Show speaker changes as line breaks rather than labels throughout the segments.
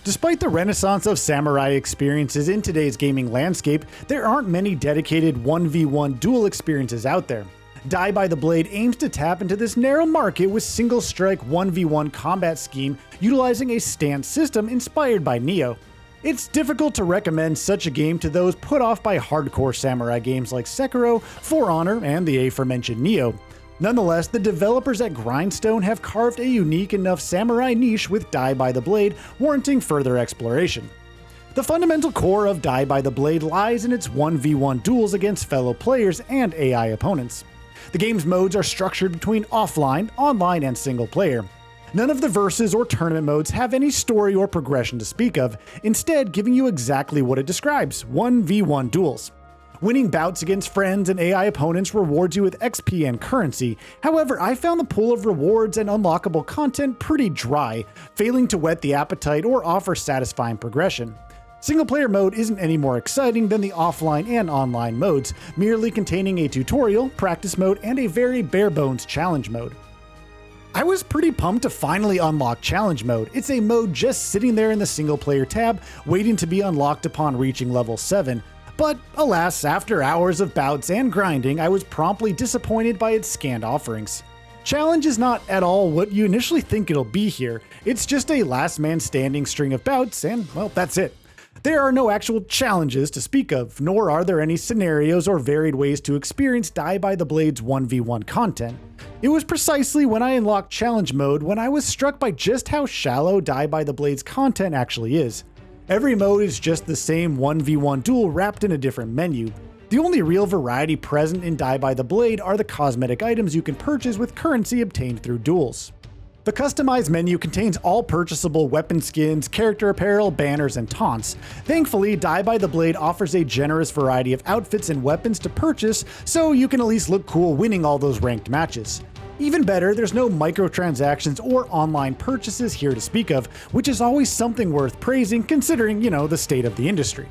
Despite the renaissance of samurai experiences in today's gaming landscape, there aren't many dedicated 1v1 duel experiences out there. Die by the Blade aims to tap into this narrow market with single-strike 1v1 combat scheme utilizing a stance system inspired by Nioh. It's difficult to recommend such a game to those put off by hardcore samurai games like Sekiro, For Honor, and the aforementioned Nioh. Nonetheless, the developers at Grindstone have carved a unique enough samurai niche with Die by the Blade, warranting further exploration. The fundamental core of Die by the Blade lies in its 1v1 duels against fellow players and AI opponents. The game's modes are structured between offline, online, and single player. None of the versus or tournament modes have any story or progression to speak of, instead giving you exactly what it describes: 1v1 duels. Winning bouts against friends and AI opponents rewards you with XP and currency. However, I found the pool of rewards and unlockable content pretty dry, failing to whet the appetite or offer satisfying progression. Single-player mode isn't any more exciting than the offline and online modes, merely containing a tutorial, practice mode, and a very bare-bones challenge mode. I was pretty pumped to finally unlock challenge mode. It's a mode just sitting there in the single-player tab, waiting to be unlocked upon reaching level 7. But alas, after hours of bouts and grinding, I was promptly disappointed by its scanned offerings. Challenge is not at all what you initially think it'll be here. It's just a last man standing string of bouts, and well, that's it. There are no actual challenges to speak of, nor are there any scenarios or varied ways to experience Die by the Blade's 1v1 content. It was precisely when I unlocked challenge mode when I was struck by just how shallow Die by the Blade's content actually is. Every mode is just the same 1v1 duel wrapped in a different menu. The only real variety present in Die by the Blade are the cosmetic items you can purchase with currency obtained through duels. The customized menu contains all purchasable weapon skins, character apparel, banners, and taunts. Thankfully, Die by the Blade offers a generous variety of outfits and weapons to purchase, so you can at least look cool winning all those ranked matches. Even better, there's no microtransactions or online purchases here to speak of, which is always something worth praising considering, the state of the industry.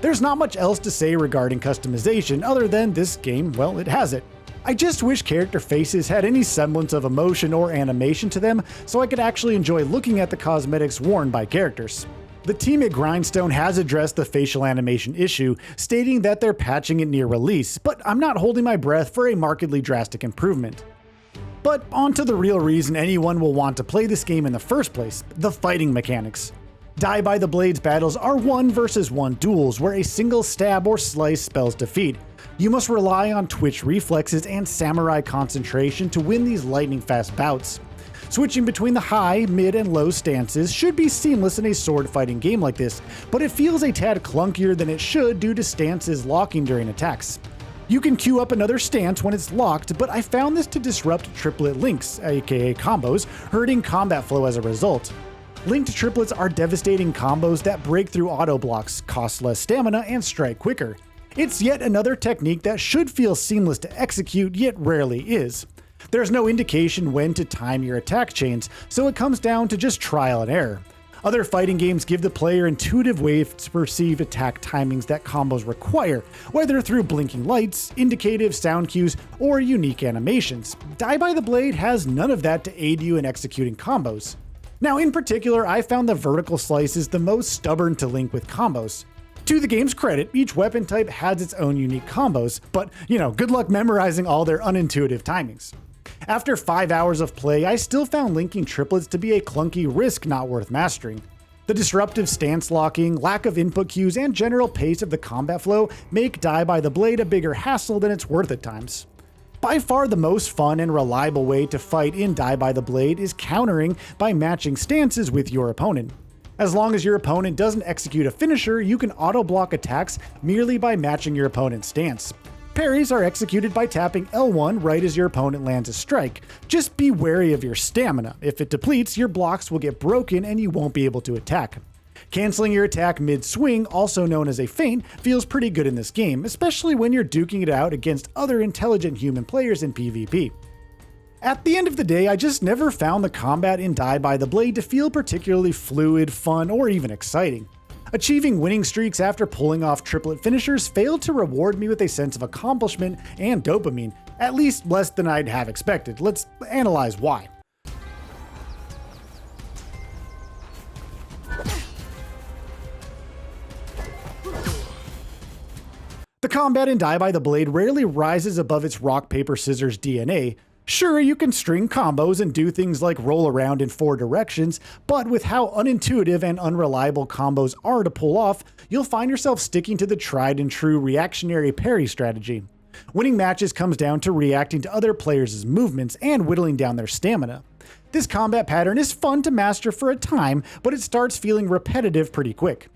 There's not much else to say regarding customization other than this game, well, it has it. I just wish character faces had any semblance of emotion or animation to them so I could actually enjoy looking at the cosmetics worn by characters. The team at Grindstone has addressed the facial animation issue, stating that they're patching it near release, but I'm not holding my breath for a markedly drastic improvement. But on to the real reason anyone will want to play this game in the first place: the fighting mechanics. Die by the Blade's battles are 1 versus 1 duels where a single stab or slice spells defeat. You must rely on twitch reflexes and samurai concentration to win these lightning-fast bouts. Switching between the high, mid, and low stances should be seamless in a sword fighting game like this, but it feels a tad clunkier than it should due to stances locking during attacks. You can queue up another stance when it's locked, but I found this to disrupt triplet links, aka combos, hurting combat flow as a result. Linked triplets are devastating combos that break through auto blocks, cost less stamina, and strike quicker. It's yet another technique that should feel seamless to execute, yet rarely is. There's no indication when to time your attack chains, so it comes down to just trial and error. Other fighting games give the player intuitive ways to perceive attack timings that combos require, whether through blinking lights, indicative sound cues, or unique animations. Die by the Blade has none of that to aid you in executing combos. Now, in particular, I found the vertical slices the most stubborn to link with combos. To the game's credit, each weapon type has its own unique combos, but good luck memorizing all their unintuitive timings. After 5 hours of play, I still found linking triplets to be a clunky risk not worth mastering. The disruptive stance locking, lack of input cues, and general pace of the combat flow make Die by the Blade a bigger hassle than it's worth at times. By far the most fun and reliable way to fight in Die by the Blade is countering by matching stances with your opponent. As long as your opponent doesn't execute a finisher, you can auto-block attacks merely by matching your opponent's stance. Parries are executed by tapping L1 right as your opponent lands a strike. Just be wary of your stamina. If it depletes, your blocks will get broken and you won't be able to attack. Canceling your attack mid-swing, also known as a feint, feels pretty good in this game, especially when you're duking it out against other intelligent human players in PvP. At the end of the day, I just never found the combat in Die by the Blade to feel particularly fluid, fun, or even exciting. Achieving winning streaks after pulling off triplet finishers failed to reward me with a sense of accomplishment and dopamine, at least less than I'd have expected. Let's analyze why. The combat in Die by the Blade rarely rises above its rock, paper, scissors DNA. Sure, you can string combos and do things like roll around in 4 directions, but with how unintuitive and unreliable combos are to pull off, you'll find yourself sticking to the tried and true reactionary parry strategy. Winning matches comes down to reacting to other players' movements and whittling down their stamina. This combat pattern is fun to master for a time, but it starts feeling repetitive pretty quick.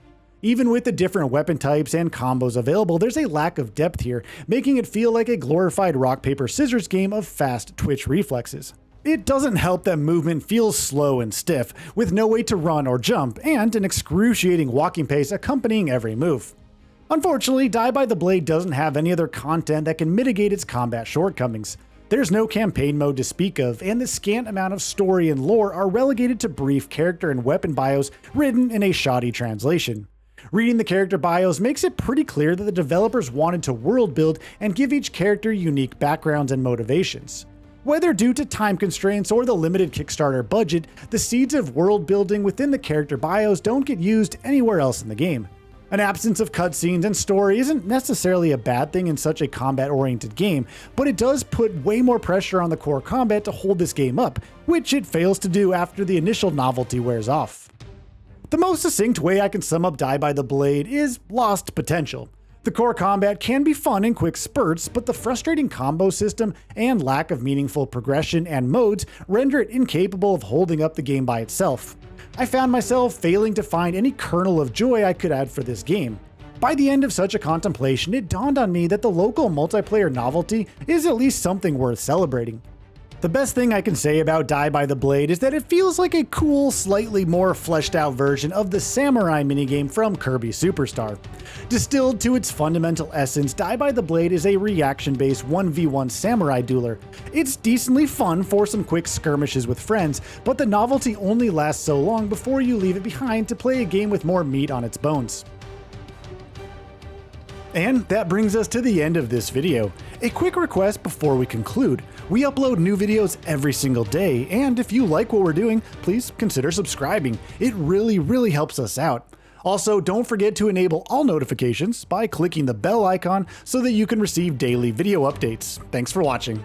Even with the different weapon types and combos available, there's a lack of depth here, making it feel like a glorified rock, paper, scissors game of fast twitch reflexes. It doesn't help that movement feels slow and stiff, with no way to run or jump, and an excruciating walking pace accompanying every move. Unfortunately, Die by the Blade doesn't have any other content that can mitigate its combat shortcomings. There's no campaign mode to speak of, and the scant amount of story and lore are relegated to brief character and weapon bios written in a shoddy translation. Reading the character bios makes it pretty clear that the developers wanted to world build and give each character unique backgrounds and motivations. Whether due to time constraints or the limited Kickstarter budget, the seeds of world building within the character bios don't get used anywhere else in the game. An absence of cutscenes and story isn't necessarily a bad thing in such a combat-oriented game, but it does put way more pressure on the core combat to hold this game up, which it fails to do after the initial novelty wears off. The most succinct way I can sum up Die by the Blade is lost potential. The core combat can be fun in quick spurts, but the frustrating combo system and lack of meaningful progression and modes render it incapable of holding up the game by itself. I found myself failing to find any kernel of joy I could add for this game. By the end of such a contemplation, it dawned on me that the local multiplayer novelty is at least something worth celebrating. The best thing I can say about Die by the Blade is that it feels like a cool, slightly more fleshed out version of the samurai minigame from Kirby Superstar. Distilled to its fundamental essence, Die by the Blade is a reaction-based 1v1 samurai dueler. It's decently fun for some quick skirmishes with friends, but the novelty only lasts so long before you leave it behind to play a game with more meat on its bones. And that brings us to the end of this video. A quick request before we conclude. We upload new videos every single day, and if you like what we're doing, please consider subscribing. It really helps us out. Also, don't forget to enable all notifications by clicking the bell icon so that you can receive daily video updates. Thanks for watching.